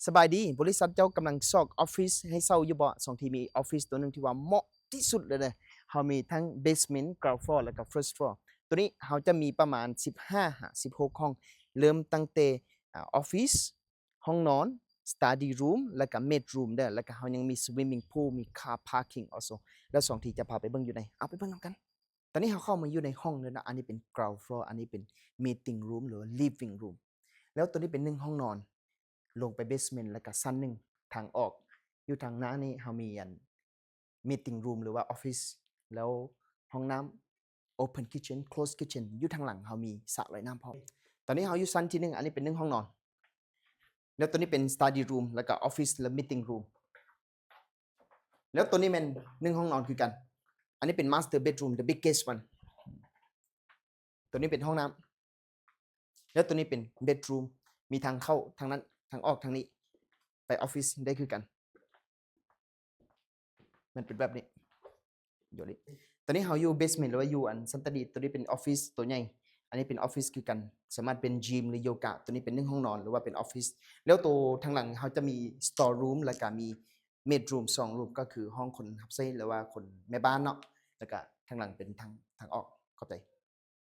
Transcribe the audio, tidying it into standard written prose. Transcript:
สบายดีบริษัทเจ้ากำลังซอกออฟฟิศให้เช่าอยู่บ่สองที่มีออฟฟิศตัวหนึ่งที่ว่าเหมาะที่สุดเลยเรามีทั้ง basement ground floor แล้วก็ first floor ตัวนี้เราจะมีประมาณ15-16ห้องเริ่มตั้งแต่ออฟฟิศห้องนอน study room แล้วก็ bedroom แล้วก็เรายังมี swimming pool มี car parking also แล้วสองที่จะพาไปเบิ่งอยู่ไหนเอาไปเบิ่งนำกันตอนนี้เราเข้ามาอยู่ในห้องแล้วนะอันนี้เป็น ground floor อันนี้เป็น meeting room หรือว่า living room แล้วตัวนี้เป็น1ห้องนอนลงไปเบสเมนต์แล้วก็ชั้นหนึ่งทางออกอยู่ทางหน้านี้เรามีmeeting room หรือว่าออฟฟิศแล้วห้องน้ำ open kitchen close kitchen อยู่ทางหลังเรามีสระว่ายน้ำพร้อมตอนนี้เราอยู่ชั้นที่1อันนี้เป็น1ห้องนอนแล้วตัวนี้เป็น study room แล้วก็ออฟฟิศและ meeting room แล้วตัวนี้เป็น1ห้องนอนคือกันอันนี้เป็น master bedroom the biggest one ตัวนี้เป็นห้องน้ำแล้วตัวนี้เป็น bedroom มีทางเข้าทางนั้นทางออกทางนี้ไปออฟฟิศได้คือกันมันเป็นแบบนี้อยู่นี่ตอนนี้เราอยู่เบสเมนต์หรือว่าอยู่อันซันตดีตัวนี้เป็นออฟฟิศตัวใหญ่อันนี้เป็นออฟฟิศคือกันสามารถเป็นยิมหรือโยคะตัวนี้เป็น1ห้องนอนหรือว่าเป็นออฟฟิศแล้วตัวทางหลังเราจะมี store room แล้วก็มี med room 2 room ก็คือห้องคนรับใช้หรือว่าคนแม่บ้านเนาะแล้วก็ทางหลังเป็นทางออกเข้าใจ